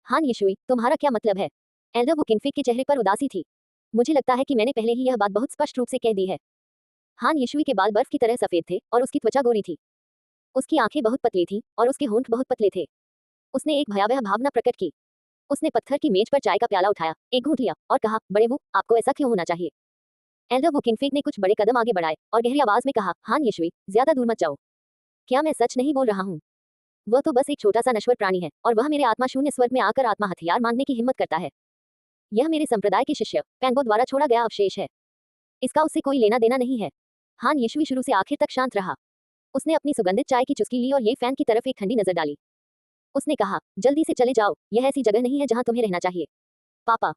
हान यशुई, तुम्हारा क्या मतलब है? एल्डर वुकिनफिक के चेहरे पर उदासी थी। मुझे लगता है कि मैंने पहले ही यह बात बहुत स्पष्ट रूप से कह दी है। हान यशुई के बाल बर्फ की तरह सफेद थे और उसकी त्वचा गोरी थी। उसकी आंखें बहुत पतली थीं और उसके होंठ बहुत पतले थे। उसने एक भयावह भावना प्रकट की। उसने पत्थर की मेज पर चाय का प्याला उठाया, एक घूंट लिया और कहा, बड़े वो, आपको ऐसा क्यों होना चाहिए? एल्डर वुकिनफिक ने कुछ बड़े कदम आगे बढ़ाए और गहरी आवाज में कहा, हान यशुई, ज्यादा दूर मत जाओ। क्या मैं सच नहीं बोल रहा हूँ? वह तो बस एक छोटा सा नश्वर प्राणी है और वह मेरे आत्मा शून्य स्वर्ग में आकर आत्मा हथियार मांगने की हिम्मत करता है। यह मेरे संप्रदाय के शिष्य पैंगो द्वारा छोड़ा गया अवशेष है। इसका उससे कोई लेना देना नहीं है। हान यशुई शुरू से आखिर तक शांत रहा। उसने अपनी सुगंधित चाय की चुस्की ली और ये फैन की तरफ एक ठंडी नजर डाली। उसने कहा, जल्दी से चले जाओ, यह ऐसी जगह नहीं है जहां तुम्हें रहना चाहिए। पापा।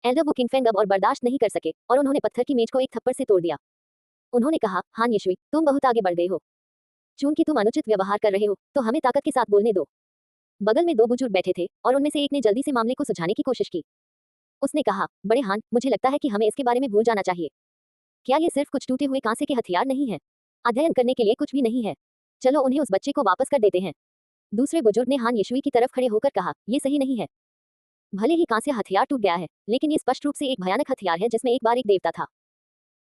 एल्डर वुकिनफेंग अब और बर्दाश्त नहीं कर सके और उन्होंने पत्थर की मेज को एक थप्पड़ से तोड़ दिया। उन्होंने कहा, हान यशुई, तुम बहुत आगे बढ़ गए हो। चूंकि तुम अनुचित व्यवहार कर रहे हो तो हमें ताकत के साथ बोलने दो। बगल में दो बुजुर्ग बैठे थे और उनमें से एक ने जल्दी से मामले को सुलझाने की कोशिश की। उसने कहा, बड़े हान, मुझे लगता है कि हमें इसके बारे में भूल जाना चाहिए। क्या ये सिर्फ कुछ टूटे हुए कांसे के हथियार नहीं है? अध्ययन करने के लिए कुछ भी नहीं है। चलो उन्हें उस बच्चे को वापस कर देते हैं। दूसरे बुजुर्ग ने हान यशुई की तरफ खड़े होकर कहा, ये सही नहीं है। भले ही कांस्य हथियार टूट गया है, लेकिन ये स्पष्ट रूप से एक भयानक हथियार है जिसमें एक बार एक देवता था।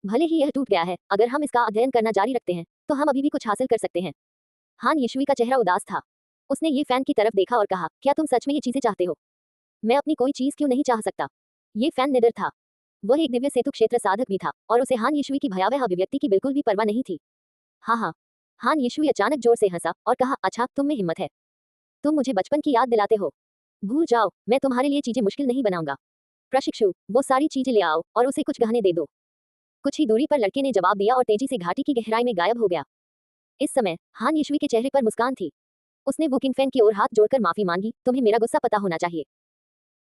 भले ही यह टूट गया है, अगर हम इसका अध्ययन करना जारी रखते हैं तो हम अभी भी कुछ हासिल कर सकते हैं। हान यशुई का चेहरा उदास था। उसने ये फैन की तरफ देखा और कहा, क्या तुम सच में ये चीजें चाहते हो? मैं अपनी कोई चीज क्यों नहीं चाह सकता? ये फैन निडर था। वह एक दिव्य सेतु क्षेत्र साधक भी था और उसे हान यशुई की भयावह अभिव्यक्ति की बिल्कुल भी परवाह नहीं थी। हाँ हाँ। हान यशुई अचानक जोर से हंसा और कहा, अच्छा, तुम में हिम्मत है। तुम मुझे बचपन की याद दिलाते हो। भूल जाओ, मैं तुम्हारे लिए चीजें मुश्किल नहीं बनाऊंगा। प्रशिक्षु, वो सारी चीजें ले आओ और उसे कुछ गहने दे दो। कुछ ही दूरी पर लड़के ने जवाब दिया और तेजी से घाटी की गहराई में गायब हो गया। इस समय हान यशुई के चेहरे पर मुस्कान थी। उसने वुकिनफेन की ओर हाथ जोड़कर माफी मांगी, तुम्हें मेरा गुस्सा पता होना चाहिए।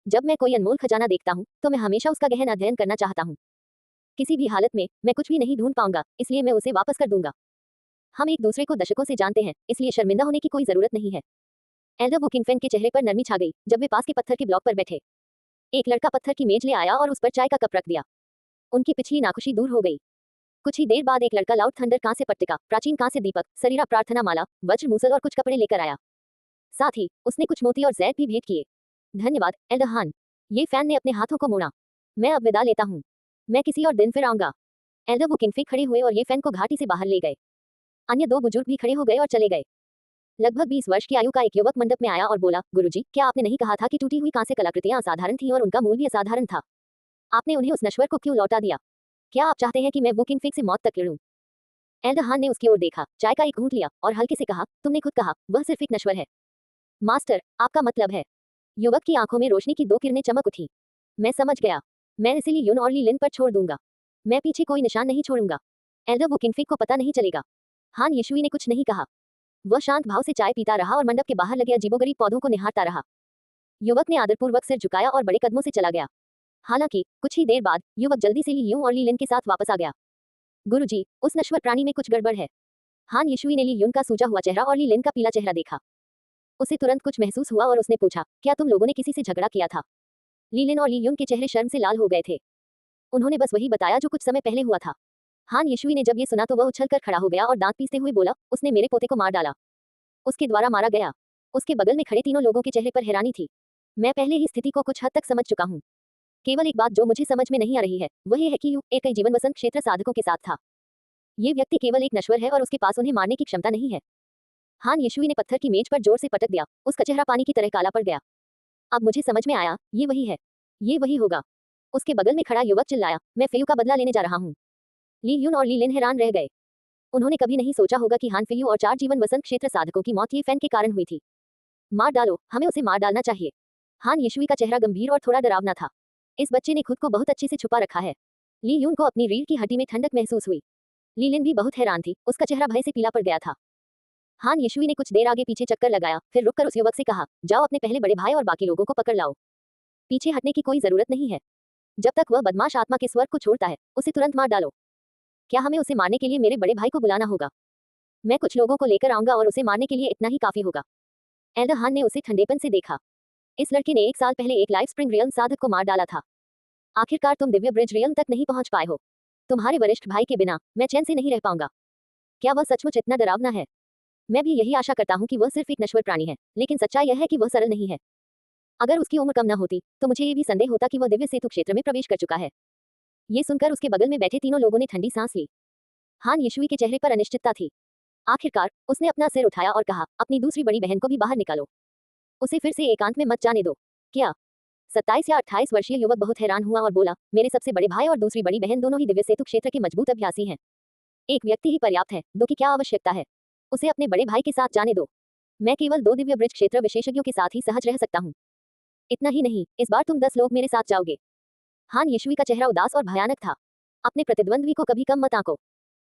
जब मैं कोई अनमोल खजाना देखता हूँ तो मैं हमेशा उसका गहन अध्ययन करना चाहता हूँ। किसी भी हालत में मैं कुछ भी नहीं ढूंढ पाऊंगा, इसलिए मैं उसे वापस कर दूंगा। हम एक दूसरे को दशकों से जानते हैं, इसलिए शर्मिंदा होने की कोई जरूरत नहीं है। एल्डर वुकिनफेन के चेहरे पर नरमी छा गई जब वे पास के पत्थर के ब्लॉक पर बैठे। एक लड़का पत्थर की मेज ले आया और उस पर चाय का कप रख दिया। उनकी पिछली नाखुशी दूर हो गई। कुछ ही देर बाद एक लड़का लाउड थंडर कांस्य पट्टिका, प्राचीन कांस्य दीपक, शरीरा प्रार्थना माला, वज्र मूसल और कुछ कपड़े लेकर आया। साथ ही उसने कुछ मोती और जैद भी भेंट किए। धन्यवाद एल्डर हान। ये फैन ने अपने हाथों को मोड़ा। मैं अब विदा लेता हूँ। मैं किसी और दिन फिर आऊंगा। एल्डर वुकिनफिक खड़े हुए और ये फैन को घाटी से बाहर ले गए। अन्य दो बुजुर्ग भी खड़े हो गए और चले गए। लगभग 20 वर्ष की आयु का एक युवक मंडप में आया और बोला, गुरुजी, क्या आपने नहीं कहा था कि टूटी हुई कांस्य कलाकृतियां असाधारण थीं और उनका मूल भी असाधारण था? आपने उन्हें उस नश्वर को क्यों लौटा दिया? क्या आप चाहते हैं कि मैं वुकिनफिक से मौत तक लड़ूं? एल्डर हान ने उसकी ओर देखा, चाय का एक घूंट लिया और हल्के से कहा, तुमने खुद कहा, वह सिर्फ एक नश्वर है। मास्टर, आपका मतलब है? युवक की आंखों में रोशनी की दो किरणें चमक उठी। मैं समझ गया। मैं इसीलिए यून और ली लिन पर छोड़ दूंगा। मैं पीछे कोई निशान नहीं छोड़ूंगा। एल्डर वुकिनफिक को पता नहीं चलेगा। हान यशुई ने कुछ नहीं कहा। वह शांत भाव से चाय पीता रहा और मंडप के बाहर लगे अजीबोगरीब पौधों को निहारता रहा। युवक ने आदरपूर्वक सिर झुकाया और बड़े कदमों से चला गया। हालांकि कुछ ही देर बाद युवक जल्दी से ली यूं और ली लिन के साथ वापस आ गया। गुरुजी, उस नश्वर प्राणी में कुछ गड़बड़ है। हान यशुई ने ली यून का सूजा हुआ चेहरा और ली लिन का पीला चेहरा देखा। उसे तुरंत कुछ महसूस हुआ और उसने पूछा, क्या तुम लोगों ने किसी से झगड़ा किया था? ली लिन और ली यून के चेहरे शर्म से लाल हो गए थे। उन्होंने बस वही बताया जो कुछ समय पहले हुआ था। हान यशुई ने जब ये सुना तो वह उछलकर खड़ा हो गया और दांत पीसते हुए बोला, उसने मेरे पोते को मार डाला। उसके द्वारा मारा गया। उसके बगल में खड़े तीनों लोगों के चेहरे पर हैरानी थी। मैं पहले ही स्थिति को कुछ हद तक समझ चुका हूँ। केवल एक बात जो मुझे समझ में नहीं आ रही है वह ये है कि यू एक जीवन वसंत क्षेत्र साधकों के साथ था। ये व्यक्ति केवल एक नश्वर है और उसके पास उन्हें मारने की क्षमता नहीं है। हान यशुई ने पत्थर की मेज पर जोर से पटक दिया। उसका चेहरा पानी की तरह काला पड़ गया। अब मुझे समझ में आया, ये वही है। ये वही होगा। उसके बगल में खड़ा युवक चिल्लाया, मैं फेयू का बदला लेने जा रहा हूँ। ली यून और ली लिन हैरान रह गए। उन्होंने कभी नहीं सोचा होगा कि हान फेयू और 4 जीवन वसंत क्षेत्र साधकों की मौत ये फैन के कारण हुई थी। मार डालो, हमें उसे मार डालना चाहिए। हान यशुई का चेहरा गंभीर और थोड़ा डरावना था। इस बच्चे ने खुद को बहुत अच्छे से छुपा रखा है। ली यून को अपनी रीढ़ की हड्डी में ठंडक महसूस हुई। ली लिन भी बहुत हैरान थी, उसका चेहरा भय से पीला पड़ गया था। हान यशुई ने कुछ देर आगे पीछे चक्कर लगाया, फिर रुककर उस युवक से कहा, जाओ अपने पहले बड़े भाई और बाकी लोगों को पकड़ लाओ। पीछे हटने की कोई जरूरत नहीं है। जब तक वह बदमाश आत्मा के स्वर्ग को छोड़ता है, उसे तुरंत मार डालो। क्या हमें उसे मारने के लिए मेरे बड़े भाई को बुलाना होगा? मैं कुछ लोगों को लेकर आऊंगा और उसे मारने के लिए इतना ही काफी होगा। एल्डर हान ने उसे ठंडेपन से देखा। इस लड़के ने 1 साल पहले एक लाइफ स्प्रिंग रियल साधक को मार डाला था। आखिरकार तुम दिव्य ब्रिज रियल तक नहीं पहुंच पाए हो। तुम्हारे वरिष्ठ भाई के बिना मैं चैन से नहीं रह पाऊंगा। क्या वह सचमुच इतना डरावना है? मैं भी यही आशा करता हूँ कि वह सिर्फ एक नश्वर प्राणी है, लेकिन सच्चाई यह है कि वह सरल नहीं है। अगर उसकी उम्र कम न होती तो मुझे ये भी संदेह होता कि वह दिव्य सेतु क्षेत्र में प्रवेश कर चुका है। ये सुनकर उसके बगल में बैठे तीनों लोगों ने ठंडी सांस ली। हान यशुई के चेहरे पर अनिश्चितता थी। आखिरकार उसने अपना सिर उठाया और कहा, अपनी दूसरी बड़ी बहन को भी बाहर निकालो। उसे फिर से एकांत में मत जाने दो। क्या? 27 या 28 वर्षीय युवक बहुत हैरान हुआ और बोला, मेरे सबसे बड़े भाई और दूसरी बड़ी बहन दोनों ही दिव्य सेतु क्षेत्र के मजबूत अभ्यासी हैं। एक व्यक्ति ही पर्याप्त है, दो की क्या आवश्यकता है? उसे अपने बड़े भाई के साथ जाने दो। मैं केवल 2 दिव्य ब्रिज क्षेत्र विशेषज्ञों के साथ ही सहज रह सकता हूँ। इतना ही नहीं, इस बार तुम 10 लोग मेरे साथ जाओगे। हान यशुई का चेहरा उदास और भयानक था। अपने प्रतिद्वंद्वी को कभी कम मत आंको।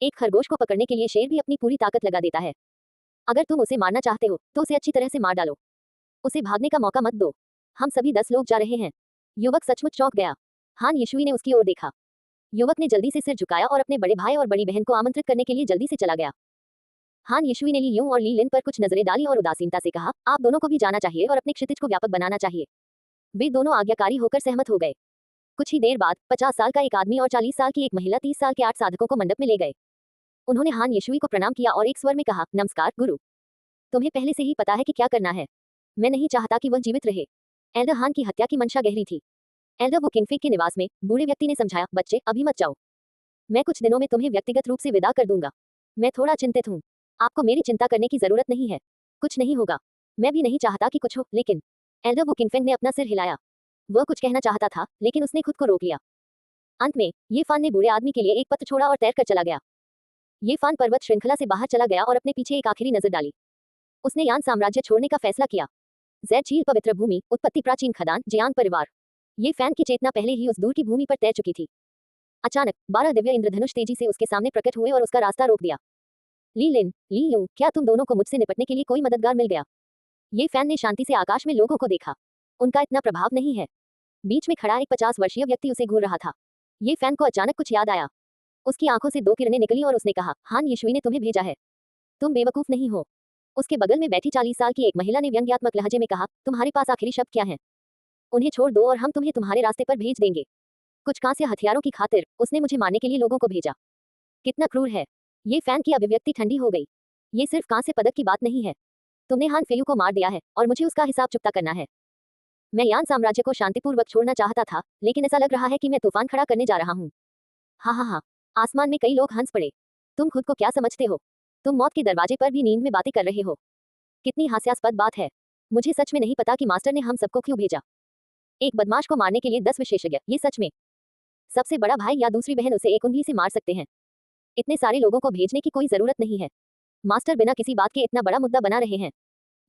एक खरगोश को पकड़ने के लिए शेर भी अपनी पूरी ताकत लगा देता है। अगर तुम उसे मारना चाहते हो तो उसे अच्छी तरह से मार डालो। उसे भागने का मौका मत दो। हम सभी 10 लोग जा रहे हैं। युवक सचमुच चौंक गया। हान यशुई ने उसकी ओर देखा। युवक ने जल्दी से सिर झुकाया और अपने बड़े भाई और बड़ी बहन को आमंत्रित करने के लिए जल्दी से चला गया। हान यशुई ने ली यूं और ली लिन पर कुछ नजरें डाली और उदासीनता से कहा, आप दोनों को भी जाना चाहिए और अपने क्षितिज को व्यापक बनाना चाहिए। वे दोनों आज्ञाकारी होकर सहमत हो गए। कुछ ही देर बाद 50 साल का एक आदमी और 40 साल की एक महिला 30 साल के 8 साधकों को मंडप में ले गए। उन्होंने हान यशुई को प्रणाम किया और एक स्वर में कहा, नमस्कार गुरु। तुम्हें पहले से ही पता है कि क्या करना है। मैं नहीं चाहता कि वह जीवित रहे। एल्डर हान की हत्या की मंशा गहरी थी। एल्डर वो किंगफिग के निवास में बूढ़े व्यक्ति ने समझाया, बच्चे अभी मत जाओ। मैं कुछ दिनों में तुम्हें व्यक्तिगत रूप से विदा कर दूंगा। मैं थोड़ा चिंतित हूँ। आपको मेरी चिंता करने की जरूरत नहीं है। कुछ नहीं होगा। मैं भी नहीं चाहता कि कुछ हो, लेकिन एल्डर वो किंगफिग ने अपना सिर हिलाया। वह कुछ कहना चाहता था, लेकिन उसने खुद को रोक लिया। अंत में ये फान ने बूढ़े आदमी के लिए एक पत्र छोड़ा और तैरकर चला गया। ये फान पर्वत श्रृंखला से बाहर चला गया और अपने पीछे एक आखिरी नजर डाली। उसने यान साम्राज्य छोड़ने का फैसला किया। जैद झील पवित्र भूमि, उत्पत्ति प्राचीन खदान, जियांग परिवार। ये फैन की चेतना पहले ही उस दूर की भूमि पर तैर चुकी थी। अचानक 12 दिव्य इंद्रधनुष तेजी से उसके सामने प्रकट हुए और उसका रास्ता रोक दिया। ली लिन, ली यूं, क्या तुम दोनों को मुझसे निपटने के लिए कोई मददगार मिल गया? ये फैन ने शांति से आकाश में लोगों को देखा। उनका इतना प्रभाव नहीं है। बीच में खड़ा एक 50 वर्षीय व्यक्ति उसे घूर रहा था। ये फैन को अचानक कुछ याद आया। उसकी आंखों से 2 किरणें निकली और उसने कहा, हान यशुई ने तुम्हें भेजा है। तुम बेवकूफ नहीं हो। उसके बगल में बैठी 40 साल की एक महिला ने व्यंग्यात्मक लहजे में कहा, तुम्हारे पास आखिरी शब्द क्या है? उन्हें छोड़ दो और हम तुम्हें तुम्हारे रास्ते पर भेज देंगे। कुछ कांस्य हथियारों की खातिर उसने मुझे मारने के लिए लोगों को भेजा। कितना क्रूर है। ये फैन की अभिव्यक्ति ठंडी हो गई। ये सिर्फ कांस्य पदक की बात नहीं है। तुमने हान फेयू को मार दिया है और मुझे उसका हिसाब चुकता करना है। मैं यान साम्राज्य को शांतिपूर्वक छोड़ना चाहता था, लेकिन ऐसा लग रहा है कि मैं तूफान खड़ा करने जा रहा हूँ। हाँ हाँ हाँ। आसमान में कई लोग हंस पड़े। तुम खुद को क्या समझते हो? तुम मौत के दरवाजे पर भी नींद में बातें कर रहे हो। कितनी हास्यास्पद बात है। मुझे सच में नहीं पता कि मास्टर ने हम सबको क्यों भेजा। एक बदमाश को मारने के लिए 10 विशेषज्ञ, ये सच में। सबसे बड़ा भाई या दूसरी बहन उसे एक उंगली से मार सकते हैं। इतने सारे लोगों को भेजने की कोई जरूरत नहीं है। मास्टर बिना किसी बात के इतना बड़ा मुद्दा बना रहे हैं।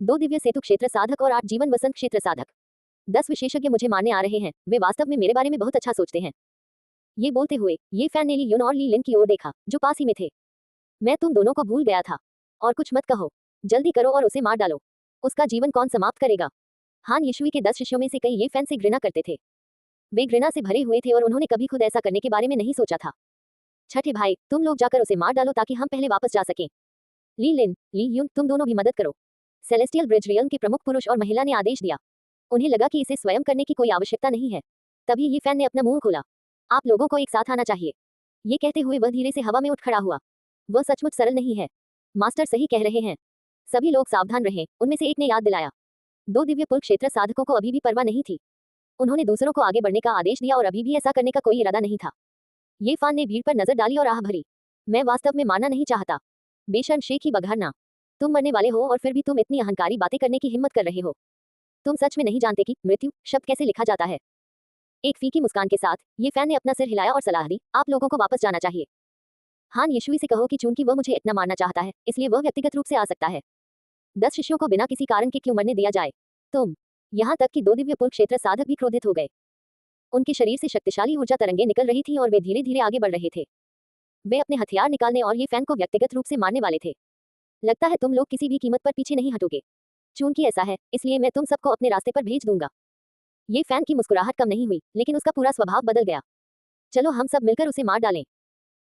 2 दिव्य सेतु क्षेत्र साधक और 8 जीवन वसंत क्षेत्र साधक। 10 विशेषज्ञ मुझे मारने आ रहे हैं। वे वास्तव में मेरे बारे में बहुत अच्छा सोचते हैं। ये बोलते हुए ये फैन ने ली यून और ली लिन की ओर देखा, जो पास ही में थे। मैं तुम दोनों को भूल गया था। और कुछ मत कहो। जल्दी करो और उसे मार डालो। उसका जीवन कौन समाप्त करेगा? हान यशुई के 10 शिष्यों में से कई ये फैन से घृणा करते थे। वे घृणा से भरे हुए थे और उन्होंने कभी खुद ऐसा करने के बारे में नहीं सोचा था। छठे भाई, तुम लोग जाकर उसे मार डालो ताकि हम पहले वापस जा सकें। ली लिन, ली यून, तुम दोनों भी मदद करो। सेलेस्टियल ब्रिज रियल्म के प्रमुख पुरुष और महिला ने आदेश दिया। उन्हें लगा कि इसे स्वयं करने की कोई आवश्यकता नहीं है। तभी ये फैन ने अपना मुंह खोला। आप लोगों को एक साथ आना चाहिए। ये कहते हुए वह धीरे से हवा में उठ खड़ा हुआ। वह सचमुच सरल नहीं है। मास्टर सही कह रहे हैं। सभी लोग सावधान रहें, उनमें से एक ने याद दिलाया। 2 दिव्य पुल क्षेत्र साधकों को अभी भी परवाह नहीं थी। उन्होंने दूसरों को आगे बढ़ने का आदेश दिया और अभी भी ऐसा करने का कोई इरादा नहीं था। ये फान ने भीड़ पर नजर डाली और आह भरी। मैं वास्तव में मानना नहीं चाहता। बेशर्म शेख ही बघारना। तुम मरने वाले हो और फिर भी तुम इतनी अहंकारी बातें करने की हिम्मत कर रहे हो। तुम सच में नहीं जानते कि मृत्यु शब्द कैसे लिखा जाता है। एक फीकी मुस्कान के साथ ये फैन ने अपना सिर हिलाया और सलाह दी, आप लोगों को वापस जाना चाहिए। हान यशुई से कहो कि चूंकि वह मुझे इतना मारना चाहता है, इसलिए वह व्यक्तिगत रूप से आ सकता है। 10 शिष्यों को बिना किसी कारण के क्यों मरने दिया जाए? तुम। यहाँ तक कि 2 दिव्य पुल क्षेत्र साधक भी क्रोधित हो गए। उनके शरीर से शक्तिशाली ऊर्जा तरंगें निकल रही थी और वे धीरे धीरे आगे बढ़ रहे थे। वे अपने हथियार निकालने और ये फैन को व्यक्तिगत रूप से मारने वाले थे। लगता है तुम लोग किसी भी कीमत पर पीछे नहीं हटोगे। चूंकि ऐसा है, इसलिए मैं तुम सबको अपने रास्ते पर भेज दूंगा। ये फैन की मुस्कुराहट कम नहीं हुई, लेकिन उसका पूरा स्वभाव बदल गया। चलो हम सब मिलकर उसे मार डालें।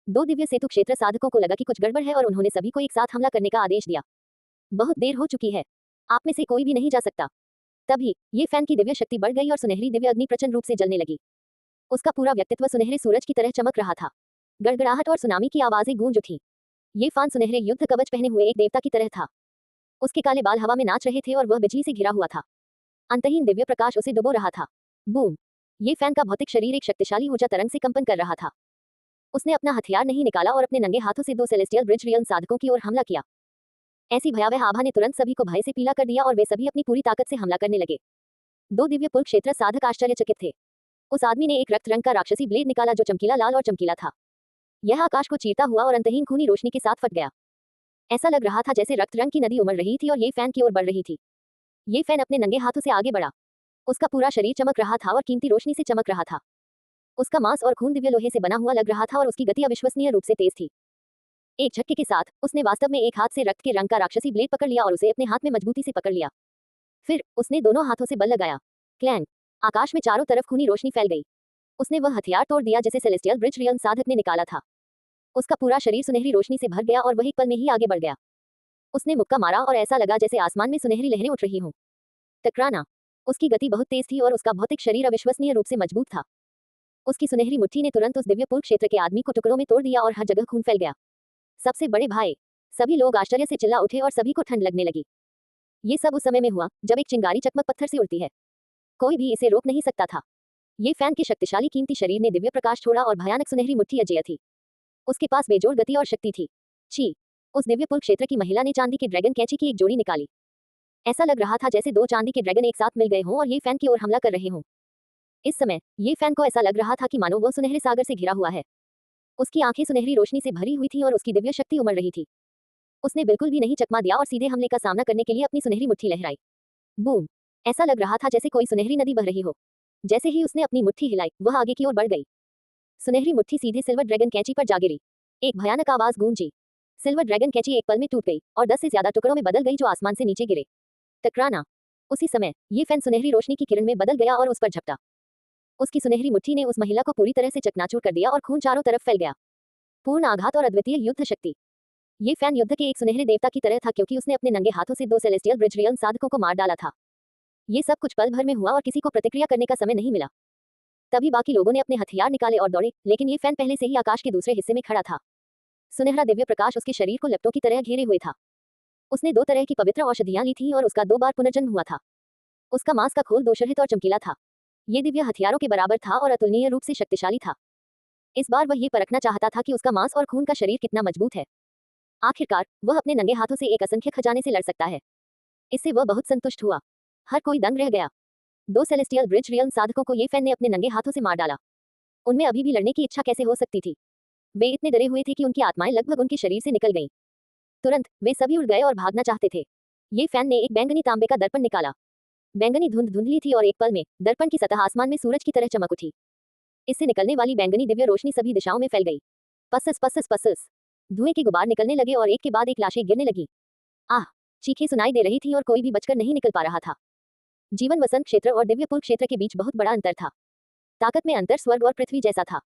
2 दिव्य सेतु क्षेत्र साधकों को लगा कि कुछ गड़बड़ है और उन्होंने सभी को एक साथ हमला करने का आदेश दिया। बहुत देर हो चुकी है। आप में से कोई भी नहीं जा सकता। तभी ये फैन की दिव्य शक्ति बढ़ गई और सुनहरी दिव्य अग्नि प्रचंड रूप से जलने लगी। उसका पूरा व्यक्तित्व सुनहरे सूरज की तरह चमक रहा था। गड़गड़ाहट और सुनामी की आवाजें गूंज उठी। ये फान सुनहरे युद्ध कवच पहने हुए एक देवता की तरह था। उसके काले बाल हवा में नाच रहे थे और वह बिजली से घिरा हुआ था। अंतहीन दिव्य प्रकाश उसे डुबो रहा था। बूम! ये फैन का भौतिक शरीर एक शक्तिशाली ऊर्जा तरंग से कंपन कर रहा था। उसने अपना हथियार नहीं निकाला और अपने नंगे हाथों से दो सेलेस्टियल ब्रिज रियन साधकों की ओर हमला किया। ऐसी भयावह आभा ने तुरंत सभी को भय से पीला कर दिया और वे सभी अपनी पूरी ताकत से हमला करने लगे। दो दिव्य पुल क्षेत्र साधक आश्चर्यचकित थे। उस आदमी ने एक रक्त रंग का राक्षसी ब्लेड निकाला जो चमकीला लाल और चमकीला था। यह आकाश को चीरता हुआ और अंतहीन खूनी रोशनी के साथ फट गया। ऐसा लग रहा था जैसे रक्त रंग की नदी उमड़ रही थी और ये फैन की ओर बढ़ रही थी। ये फैन अपने नंगे हाथों से आगे बढ़ा। उसका पूरा शरीर चमक रहा था और कीमती रोशनी से चमक रहा था। उसका मांस और खून दिव्य लोहे से बना हुआ लग रहा था और उसकी गति अविश्वसनीय रूप से तेज थी। एक झटके के साथ उसने वास्तव में एक हाथ से रक्त के रंग का राक्षसी ब्लेड पकड़ लिया और उसे अपने हाथ में मजबूती से पकड़ लिया। फिर उसने दोनों हाथों से बल लगाया। क्लैंग! आकाश में चारों तरफ खूनी रोशनी फैल गई। उसने वह हथियार तोड़ दिया जिसे सेलेस्टियल ब्रिज रियन साधक ने निकाला था। उसका पूरा शरीर सुनहरी रोशनी से भर गया और वह एक पल में ही आगे बढ़ गया। उसने मुक्का मारा और ऐसा लगा जैसे आसमान में सुनहरी लहरें उठ रही हों। टकराना! उसकी गति बहुत तेज थी और उसका भौतिक शरीर अविश्वसनीय रूप से मजबूत था। उसकी सुनहरी मुट्ठी ने तुरंत उस दिव्य पुल क्षेत्र के आदमी को टुकड़ों में तोड़ दिया और हर जगह खून फैल गया। सबसे बड़े भाई! सभी लोग आश्चर्य से चिल्ला उठे और सभी को ठंड लगने लगी। ये सब उस समय में हुआ जब एक चिंगारी चकमक पत्थर से उड़ती है। कोई भी इसे रोक नहीं सकता था। ये फैन के शक्तिशाली कीमती शरीर ने दिव्य प्रकाश छोड़ा और भयानक सुनहरी मुट्ठी अजेय थी। उसके पास बेजोड़ गति और शक्ति थी। छी! उस दिव्य पुल क्षेत्र की महिला ने चांदी के ड्रैगन कैंची की एक जोड़ी निकाली। ऐसा लग रहा था जैसे दो चांदी के ड्रैगन एक साथ मिल गए हों और ये फैन की ओर हमला कर रहे हों। इस समय ये फैन को ऐसा लग रहा था कि मानो वह सुनहरे सागर से घिरा हुआ है। उसकी आंखें सुनहरी रोशनी से भरी हुई थीं और उसकी दिव्य शक्ति उमड़ रही थी। उसने बिल्कुल भी नहीं चकमा दिया और सीधे हमले का सामना करने के लिए अपनी सुनहरी मुट्ठी लहराई। बूम! ऐसा लग रहा था जैसे कोई सुनहरी नदी बह रही हो। जैसे ही उसने अपनी मुट्ठी हिलाई, वह आगे की ओर बढ़ गई। सुनहरी मुट्ठी सीधे सिल्वर ड्रैगन कैंची पर जा गिरी। एक भयानक आवाज गूंजी। सिल्वर ड्रैगन कैंची एक पल में टूट गई और 10 से ज्यादा टुकड़ों में बदल गई जो आसमान से नीचे गिरे। टकराना! उसी समय ये फैन सुनहरी रोशनी की किरण में बदल गया और उस पर झपटा। उसकी सुनहरी मुट्ठी ने उस महिला को पूरी तरह से चकनाचूर कर दिया और खून चारों तरफ फैल गया। पूर्ण आघात और अद्वितीय युद्ध शक्ति! ये फैन युद्ध के एक सुनहरे देवता की तरह था क्योंकि उसने अपने नंगे हाथों से दो सेलेस्टियल ब्रिज रियन साधकों को मार डाला था। ये सब कुछ पल भर में हुआ और किसी को प्रतिक्रिया करने का समय नहीं मिला। तभी बाकी लोगों ने अपने हथियार निकाले और दौड़े, लेकिन ये फैन पहले से ही आकाश के दूसरे हिस्से में खड़ा था। सुनहरा दिव्य प्रकाश उसके शरीर को लपटों की तरह घेरे हुए था। उसने 2 तरह की पवित्र औषधियां ली थीं और उसका 2 बार पुनर्जन्म हुआ था। उसका मांस का खोल दोषरहित और चमकीला था। ये दिव्य हथियारों के बराबर था और अतुलनीय रूप से शक्तिशाली था। इस बार वह ये परखना चाहता था कि उसका मांस और खून का शरीर कितना मजबूत है। आखिरकार वह अपने नंगे हाथों से एक असंख्य खजाने से लड़ सकता है। इससे वह बहुत संतुष्ट हुआ। हर कोई दंग रह गया। 2 सेलेस्टियल ब्रिज रियन साधकों को ये फैन ने अपने नंगे हाथों से मार डाला। उनमें अभी भी लड़ने की इच्छा कैसे हो सकती थी? वे इतने डरे हुए थे कि उनकी आत्माएं लगभग उनके शरीर से निकल गईं। तुरंत वे सभी उड़ गए और भागना चाहते थे। ये फैन ने एक बैंगनी तांबे का दर्पण निकाला। बैंगनी धुंध धुंधली थी और एक पल में दर्पण की सतह आसमान में सूरज की तरह चमक उठी। इससे निकलने वाली बैंगनी दिव्य रोशनी सभी दिशाओं में फैल गई। पसस पसस पसस! धुएं के गुबार निकलने लगे और एक के बाद एक लाशें गिरने लगी। आह! चीखें सुनाई दे रही थीं और कोई भी बचकर नहीं निकल पा रहा था। जीवन वसंत क्षेत्र और दिव्य पुल क्षेत्र के बीच बहुत बड़ा अंतर था। ताकत में अंतर स्वर्ग और पृथ्वी जैसा था।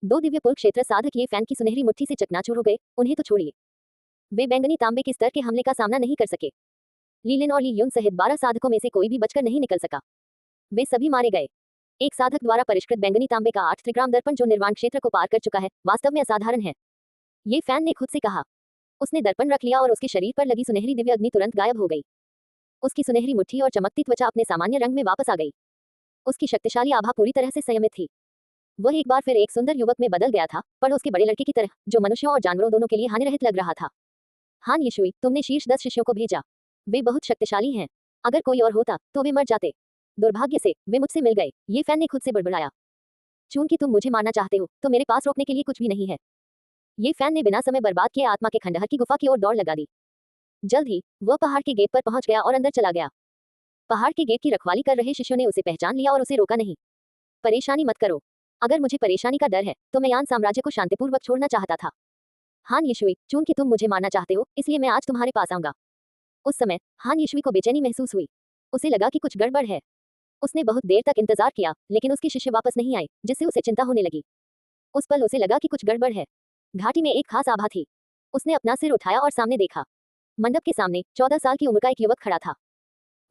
2 दिव्य पुल क्षेत्र साधक ये फैन की सुनहरी मुट्ठी से चकनाचूर हो गए, उन्हें तो छोड़िए। वे बैंगनी तांबे के स्तर के हमले का सामना नहीं कर सके। लीलिन और ली युन सहित 12 साधकों में से कोई भी बचकर नहीं निकल सका। वे सभी मारे गए। एक साधक द्वारा परिष्कृत बैंगनी तांबे का 8 त्रिग्राम दर्पण जो निर्वाण क्षेत्र को पार कर चुका है, वास्तव में असाधारण है। ये फैन ने खुद से कहा। उसने दर्पण रख लिया और उसके शरीर पर लगी सुनहरी दिव्य अग्नि तुरंत गायब हो गई। उसकी सुनहरी मुट्ठी और चमकती त्वचा अपने सामान्य रंग में वापस आ गई। उसकी शक्तिशाली आभा पूरी तरह से संयमित थी। वह एक बार फिर एक सुंदर युवक में बदल गया था, पर उसके बड़े लड़के की तरह, जो मनुष्यों और जानवरों दोनों के लिए हानिरहित लग रहा था। हान यिशुई, तुमने शीर्ष 10 शिष्यों को भेजा। वे बहुत शक्तिशाली हैं। अगर कोई और होता तो वे मर जाते। दुर्भाग्य से वे मुझसे मिल गए, ये फैन ने खुद से बड़बड़ाया। चूंकि तुम मुझे मारना चाहते हो, तो मेरे पास रोकने के लिए कुछ भी नहीं है। ये फैन ने बिना समय बर्बाद किए आत्मा के खंडहर की गुफा की ओर दौड़ लगा दी। जल्द ही वह पहाड़ के गेट पर पहुंच गया और अंदर चला गया। पहाड़ के गेट की रखवाली कर रहे शिष्यों ने उसे पहचान लिया और उसे रोका नहीं। परेशानी मत करो। अगर मुझे परेशानी का डर है, तो मैं यान साम्राज्य को शांतिपूर्वक छोड़ना चाहता था। हान यिशुई, चूंकि तुम मुझे मारना चाहते हो, इसलिए मैं आज तुम्हारे पास आऊंगा। उस समय हान यिशुई को बेचैनी महसूस हुई। उसे लगा कि कुछ गड़बड़ है। उसने बहुत देर तक इंतजार किया, लेकिन उसके शिष्य वापस नहीं आए, जिससे उसे चिंता होने लगी। उस पल उसे लगा कि कुछ गड़बड़ है। घाटी में एक खास आभा थी। उसने अपना सिर उठाया और सामने देखा। मंडप के सामने 14 साल की उम्र का एक युवक खड़ा था।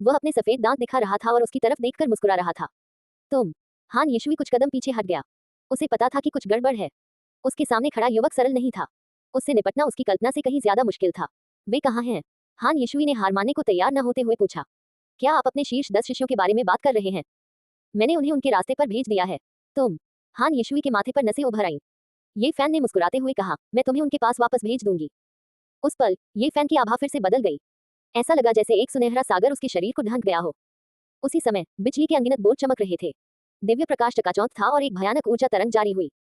वह अपने सफेद दांत दिखा रहा था और उसकी तरफ देखकर मुस्कुरा रहा था। तुम? हान यिशुई कुछ कदम पीछे हट गया। उसे पता था कि कुछ गड़बड़ है। उसके सामने खड़ा युवक सरल नहीं था। उससे निपटना उसकी कल्पना से कहीं ज्यादा मुश्किल था। वे कहाँ हैं? हान यिशुई ने हार मानने को तैयार न होते हुए पूछा। क्या आप अपने शीर्ष 10 शिष्यों के बारे में बात कर रहे हैं? मैंने उन्हें उनके रास्ते पर भेज दिया है। तुम? हान यीशुई के माथे पर नसें उभर आईं। ये फैन ने मुस्कुराते हुए कहा, मैं तुम्हें उनके पास वापस भेज दूंगी। उस पल ये फैन की आभा फिर से बदल गई। ऐसा लगा जैसे एक सुनहरा सागर उसके शरीर को ढंक गया हो। उसी समय बिजली के अनगिनत बोर्ड चमक रहे थे। दिव्य प्रकाश चकाचौंध था और एक भयानक ऊर्जा तरंग जारी हुई।